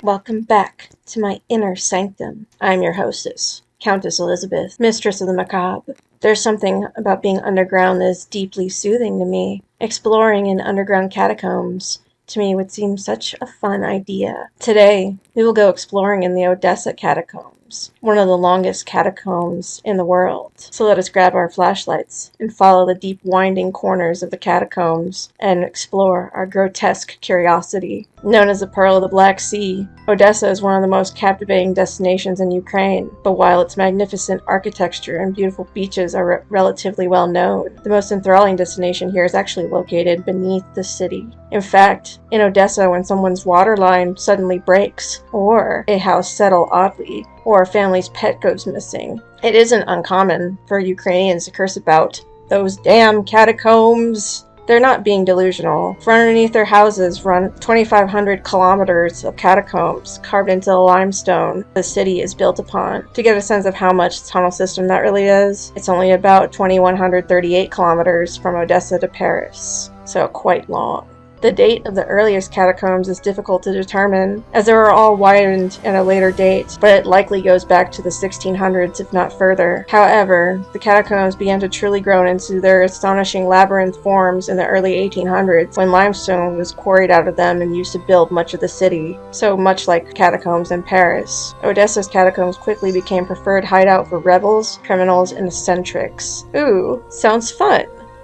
Welcome back to my inner sanctum. I'm your hostess, Countess Elizabeth, mistress of the macabre. There's something about being underground that is deeply soothing to me. Exploring in underground catacombs, to me, would seem such a fun idea. Today, we will go exploring in the Odessa Catacombs, one of the longest catacombs in the world. So let us grab our flashlights and follow the deep winding corners of the catacombs and explore our grotesque curiosity. Known as the Pearl of the Black Sea, Odessa is one of the most captivating destinations in Ukraine, but while its magnificent architecture and beautiful beaches are relatively well known, the most enthralling destination here is actually located beneath the city. In fact, in Odessa, when someone's water line suddenly breaks, or a house settle oddly, or a family's pet goes missing, it isn't uncommon for Ukrainians to curse about those damn catacombs. They're not being delusional, for underneath their houses run 2,500 kilometers of catacombs carved into the limestone the city is built upon. To get a sense of how much tunnel system that really is, it's only about 2,138 kilometers from Odessa to Paris, so quite long. The date of the earliest catacombs is difficult to determine, as they were all widened at a later date, but it likely goes back to the 1600s if not further. However, the catacombs began to truly grow into their astonishing labyrinth forms in the early 1800s, when limestone was quarried out of them and used to build much of the city. So much like catacombs in Paris, Odessa's catacombs quickly became preferred hideout for rebels, criminals, and eccentrics. Ooh, sounds fun!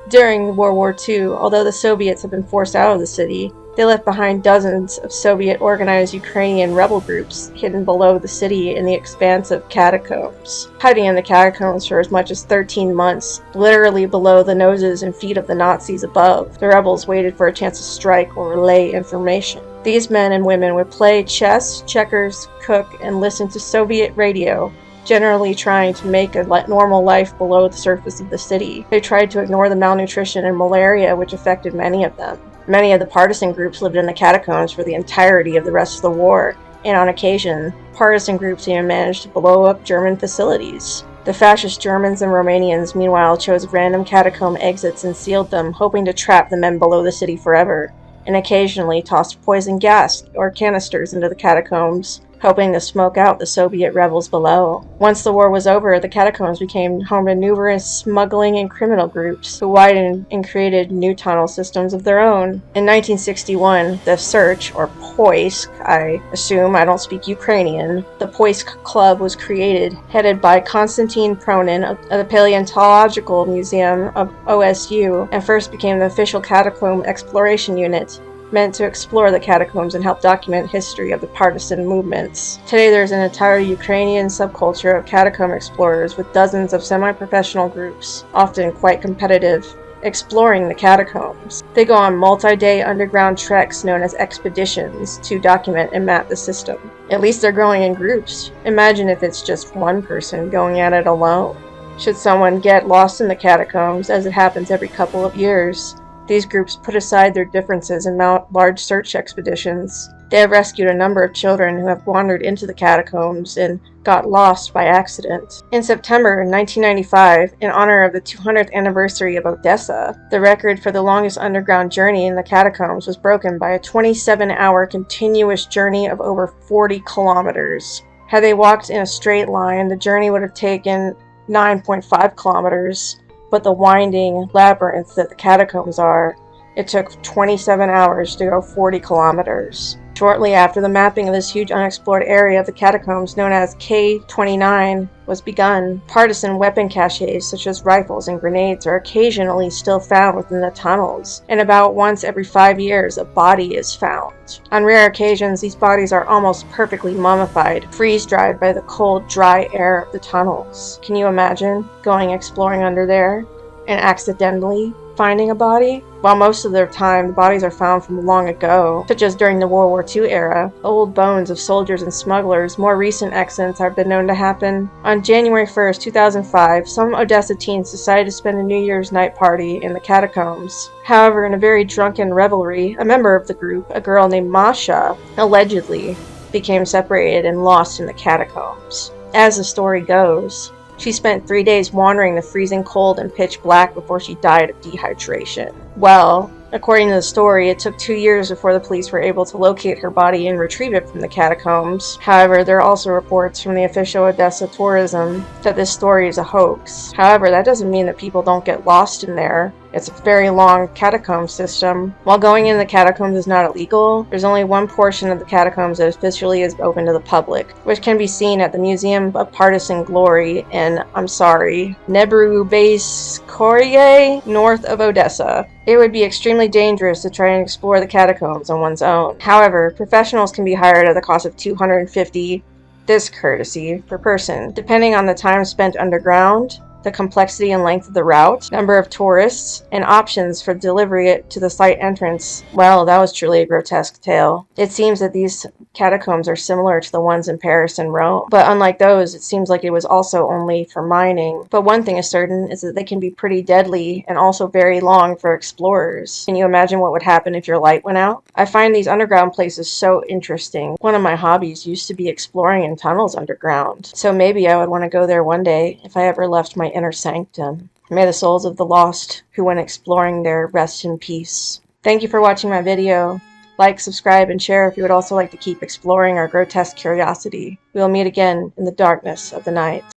During World War II, although the Soviets had been forced out of the city, they left behind dozens of Soviet-organized Ukrainian rebel groups hidden below the city in the expansive catacombs. Hiding in the catacombs for as much as 13 months, literally below the noses and feet of the Nazis above, the rebels waited for a chance to strike or relay information. These men and women would play chess, checkers, cook, and listen to Soviet radio, generally trying to make a normal life below the surface of the city. They tried to ignore the malnutrition and malaria which affected many of them. Many of the partisan groups lived in the catacombs for the entirety of the rest of the war, and on occasion, partisan groups even managed to blow up German facilities. The fascist Germans and Romanians, meanwhile, chose random catacomb exits and sealed them, hoping to trap the men below the city forever, and occasionally tossed poison gas or canisters into the catacombs, hoping to smoke out the Soviet rebels below. Once the war was over, the catacombs became home to numerous smuggling and criminal groups who widened and created new tunnel systems of their own. In 1961, the Search, or Poisk, I assume I don't speak Ukrainian, the Poisk Club was created, headed by Konstantin Pronin of the Paleontological Museum of OSU, and first became the official catacomb exploration unit, meant to explore the catacombs and help document history of the partisan movements. Today there's an entire Ukrainian subculture of catacomb explorers with dozens of semi-professional groups, often quite competitive, exploring the catacombs. They go on multi-day underground treks known as expeditions to document and map the system. At least they're going in groups. Imagine if it's just one person going at it alone. Should someone get lost in the catacombs, as it happens every couple of years, these groups put aside their differences and mount large search expeditions. They have rescued a number of children who have wandered into the catacombs and got lost by accident. In September 1995, in honor of the 200th anniversary of Odessa, the record for the longest underground journey in the catacombs was broken by a 27-hour continuous journey of over 40 kilometers. Had they walked in a straight line, the journey would have taken 9.5 kilometers. But the winding labyrinth that the catacombs are, it took 27 hours to go 40 kilometers. Shortly after the mapping of this huge unexplored area of the catacombs known as K-29 was begun, partisan weapon caches such as rifles and grenades are occasionally still found within the tunnels, and about once every 5 years a body is found. On rare occasions, these bodies are almost perfectly mummified, freeze-dried by the cold, dry air of the tunnels. Can you imagine going exploring under there and accidentally finding a body? While most of their time the bodies are found from long ago, such as during the World War II era, old bones of soldiers and smugglers, more recent accidents have been known to happen. On January 1st, 2005, some Odessa teens decided to spend a New Year's night party in the catacombs. However, in a very drunken revelry, a member of the group, a girl named Masha, allegedly became separated and lost in the catacombs. As the story goes, she spent 3 days wandering the freezing cold and pitch black before she died of dehydration. Well, According to the story, it took 2 years before the police were able to locate her body and retrieve it from the catacombs. However, there are also reports from the official Odessa tourism that this story is a hoax. However, that doesn't mean that people don't get lost in there. It's a very long catacomb system. While going in the catacombs is not illegal, there's only one portion of the catacombs that officially is open to the public, which can be seen at the Museum of Partisan Glory in, Nebrubeyskoye, north of Odessa. It would be extremely dangerous to try and explore the catacombs on one's own. However, professionals can be hired at the cost of $250 this courtesy per person, depending on the time spent underground, the complexity and length of the route, number of tourists, and options for delivery to the site entrance. Well, that was truly a grotesque tale. It seems that these catacombs are similar to the ones in Paris and Rome, but unlike those, it seems like it was also only for mining. But one thing is certain is that they can be pretty deadly and also very long for explorers. Can you imagine what would happen if your light went out? I find these underground places so interesting. One of my hobbies used to be exploring in tunnels underground, so maybe I would want to go there one day if I ever left my inner sanctum. May the souls of the lost who went exploring there rest in peace. Thank you for watching my video. Like, subscribe, and share if you would also like to keep exploring our grotesque curiosity. We will meet again in the darkness of the night.